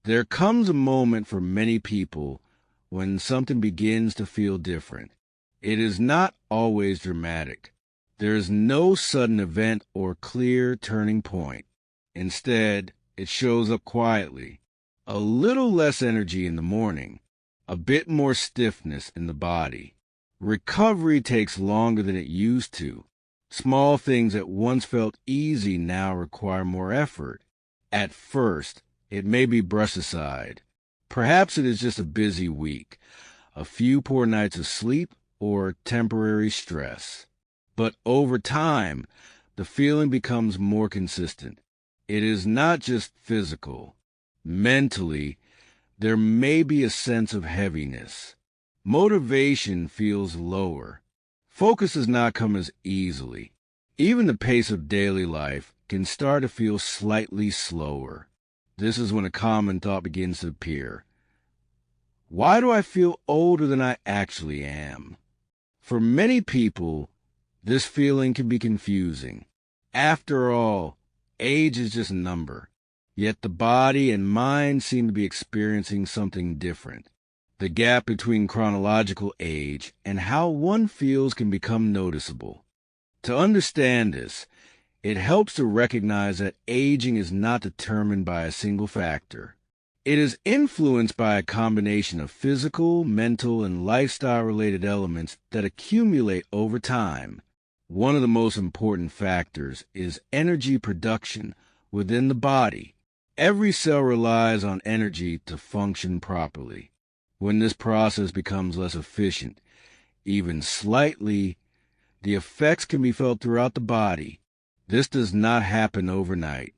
There comes a moment for many people when something begins to feel different. It is not always dramatic. There is no sudden event or clear turning point. Instead, it shows up quietly. A little less energy in the morning, a bit more stiffness in the body. Recovery takes longer than it used to. Small things that once felt easy now require more effort. At first, it may be brushed aside. Perhaps it is just a busy week, a few poor nights of sleep, or temporary stress. But over time, the feeling becomes more consistent. It is not just physical. Mentally, there may be a sense of heaviness. Motivation feels lower. Focus does not come as easily. Even the pace of daily life can start to feel slightly slower. This is when a common thought begins to appear. Why do I feel older than I actually am? For many people, this feeling can be confusing. After all, age is just a number. Yet the body and mind seem to be experiencing something different. The gap between chronological age and how one feels can become noticeable. To understand this, it helps to recognize that aging is not determined by a single factor. It is influenced by a combination of physical, mental, and lifestyle-related elements that accumulate over time. One of the most important factors is energy production within the body. Every cell relies on energy to function properly. When this process becomes less efficient, even slightly, the effects can be felt throughout the body. This does not happen overnight.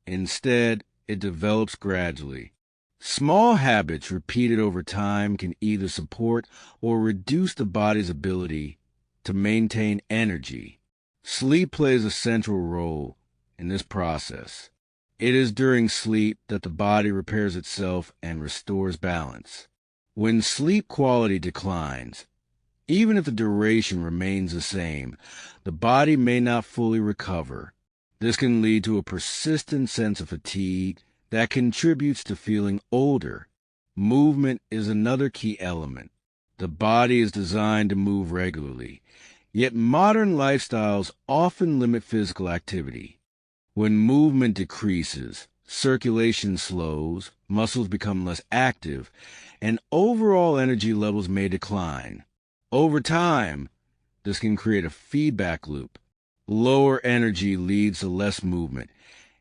Instead, it develops gradually. Small habits repeated over time can either support or reduce the body's ability to maintain energy. Sleep plays a central role in this process. It is during sleep that the body repairs itself and restores balance. When sleep quality declines, even if the duration remains the same, the body may not fully recover. This can lead to a persistent sense of fatigue that contributes to feeling older. Movement is another key element. The body is designed to move regularly, yet modern lifestyles often limit physical activity. When movement decreases, circulation slows, muscles become less active, and overall energy levels may decline. Over time, this can create a feedback loop. Lower energy leads to less movement,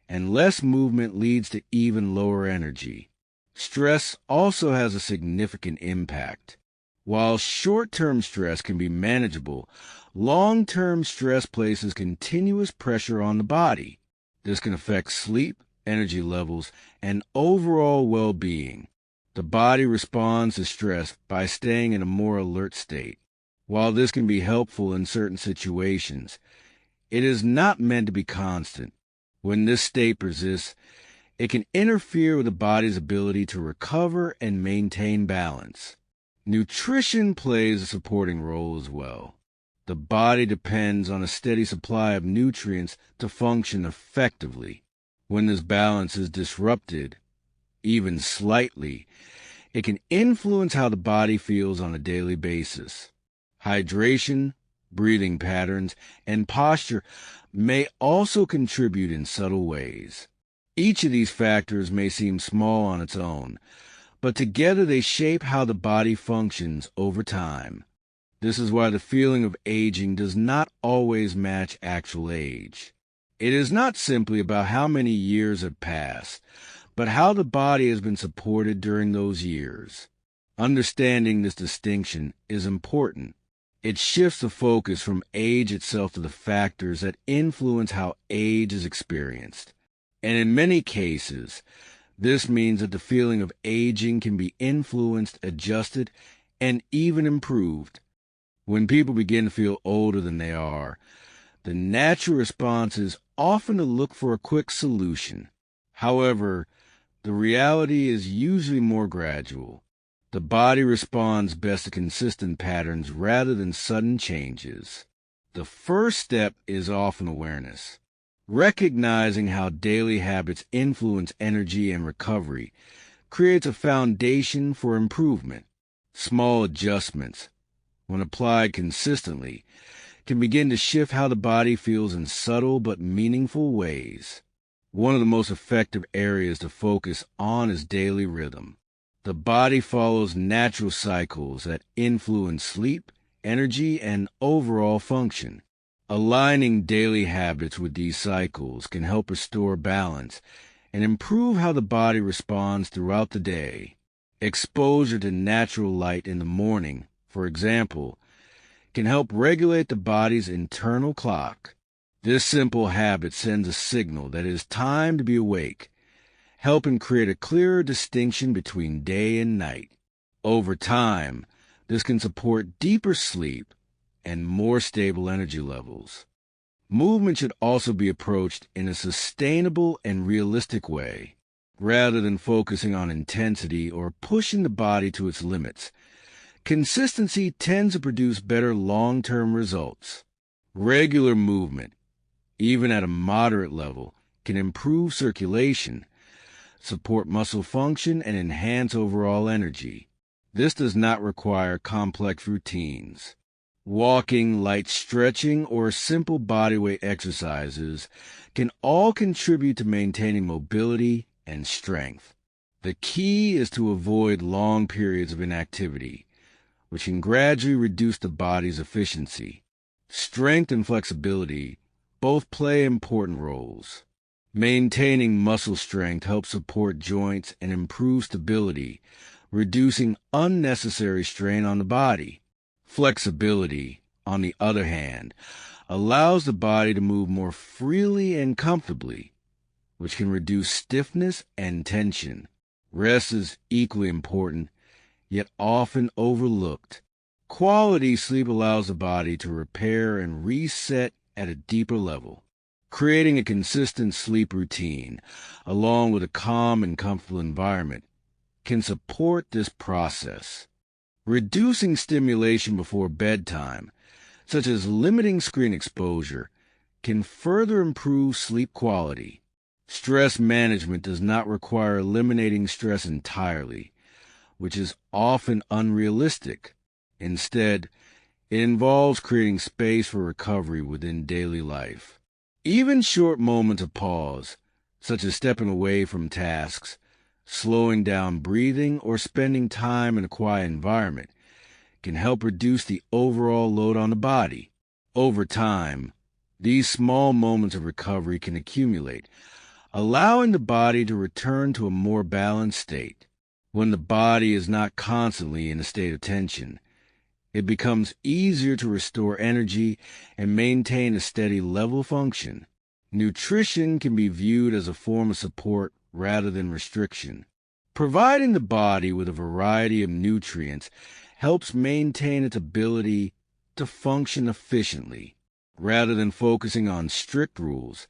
and less movement leads to even lower energy. Stress also has a significant impact. While short-term stress can be manageable, long-term stress places continuous pressure on the body. This can affect sleep, energy levels, and overall well-being. The body responds to stress by staying in a more alert state. While this can be helpful in certain situations, it is not meant to be constant. When this state persists, it can interfere with the body's ability to recover and maintain balance. Nutrition plays a supporting role as well. The body depends on a steady supply of nutrients to function effectively. When this balance is disrupted, even slightly, it can influence how the body feels on a daily basis. Hydration, breathing patterns, and posture may also contribute in subtle ways. Each of these factors may seem small on its own, but together they shape how the body functions over time. This is why the feeling of aging does not always match actual age. It is not simply about how many years have passed, but how the body has been supported during those years. Understanding this distinction is important. It shifts the focus from age itself to the factors that influence how age is experienced. And in many cases, this means that the feeling of aging can be influenced, adjusted, and even improved. When people begin to feel older than they are, the natural response is often to look for a quick solution. However, the reality is usually more gradual. The body responds best to consistent patterns rather than sudden changes. The first step is often awareness. Recognizing how daily habits influence energy and recovery creates a foundation for improvement. Small adjustments, when applied consistently, can begin to shift how the body feels in subtle but meaningful ways. One of the most effective areas to focus on is daily rhythm. The body follows natural cycles that influence sleep, energy, and overall function. Aligning daily habits with these cycles can help restore balance and improve how the body responds throughout the day. Exposure to natural light in the morning, for example, can help regulate the body's internal clock. This simple habit sends a signal that it is time to be awake, helping create a clearer distinction between day and night. Over time, this can support deeper sleep and more stable energy levels. Movement should also be approached in a sustainable and realistic way, rather than focusing on intensity or pushing the body to its limits. Consistency tends to produce better long-term results. Regular movement, even at a moderate level, can improve circulation, support muscle function, and enhance overall energy. This does not require complex routines. Walking, light stretching, or simple bodyweight exercises can all contribute to maintaining mobility and strength. The key is to avoid long periods of inactivity, which can gradually reduce the body's efficiency. Strength and flexibility both play important roles. Maintaining muscle strength helps support joints and improve stability, reducing unnecessary strain on the body. Flexibility, on the other hand, allows the body to move more freely and comfortably, which can reduce stiffness and tension. Rest is equally important, yet often overlooked. Quality sleep allows the body to repair and reset at a deeper level. Creating a consistent sleep routine, along with a calm and comfortable environment, can support this process. Reducing stimulation before bedtime, such as limiting screen exposure, can further improve sleep quality. Stress management does not require eliminating stress entirely, which is often unrealistic. Instead, it involves creating space for recovery within daily life. Even short moments of pause, such as stepping away from tasks, slowing down breathing, or spending time in a quiet environment, can help reduce the overall load on the body. Over time, these small moments of recovery can accumulate, allowing the body to return to a more balanced state. When the body is not constantly in a state of tension, it becomes easier to restore energy and maintain a steady level of function. Nutrition can be viewed as a form of support rather than restriction. Providing the body with a variety of nutrients helps maintain its ability to function efficiently. Rather than focusing on strict rules,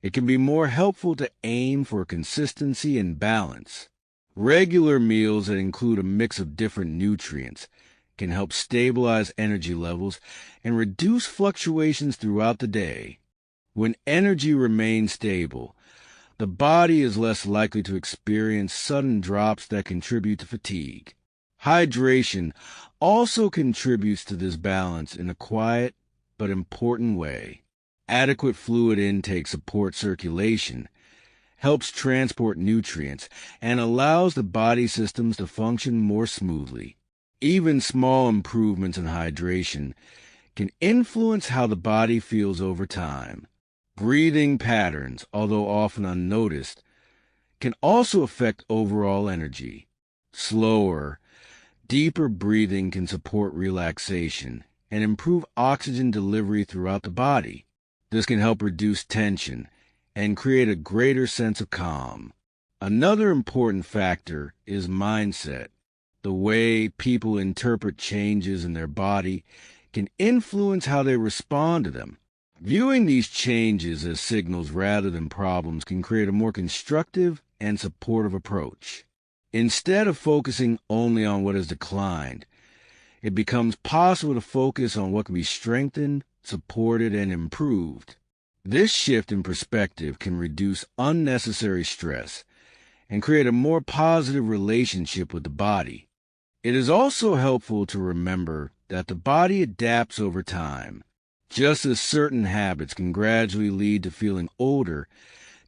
it can be more helpful to aim for consistency and balance. Regular meals that include a mix of different nutrients can help stabilize energy levels and reduce fluctuations throughout the day. When energy remains stable, the body is less likely to experience sudden drops that contribute to fatigue. Hydration also contributes to this balance in a quiet but important way. Adequate fluid intake supports circulation, helps transport nutrients, and allows the body systems to function more smoothly. Even small improvements in hydration can influence how the body feels over time. Breathing patterns, although often unnoticed, can also affect overall energy. Slower, deeper breathing can support relaxation and improve oxygen delivery throughout the body. This can help reduce tension and create a greater sense of calm. Another important factor is mindset. The way people interpret changes in their body can influence how they respond to them. Viewing these changes as signals rather than problems can create a more constructive and supportive approach. Instead of focusing only on what has declined, it becomes possible to focus on what can be strengthened, supported, and improved. This shift in perspective can reduce unnecessary stress and create a more positive relationship with the body. It is also helpful to remember that the body adapts over time. Just as certain habits can gradually lead to feeling older,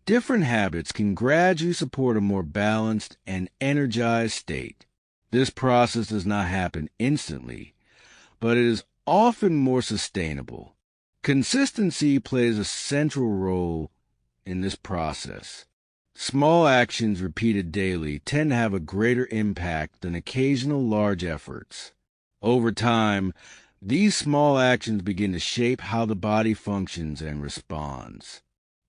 different habits can gradually support a more balanced and energized state. This process does not happen instantly, but it is often more sustainable. Consistency plays a central role in this process. Small actions repeated daily tend to have a greater impact than occasional large efforts. Over time, these small actions begin to shape how the body functions and responds.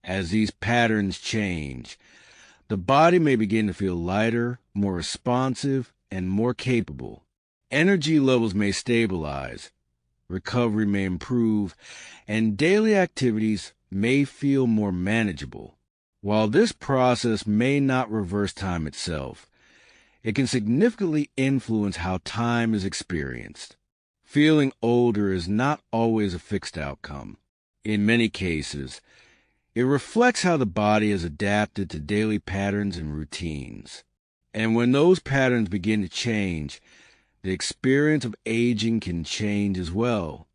As these patterns change, the body may begin to feel lighter, more responsive, and more capable. Energy levels may stabilize, recovery may improve, and daily activities may feel more manageable. While this process may not reverse time itself, it can significantly influence how time is experienced. Feeling older is not always a fixed outcome. In many cases, it reflects how the body has adapted to daily patterns and routines. And when those patterns begin to change, the experience of aging can change as well.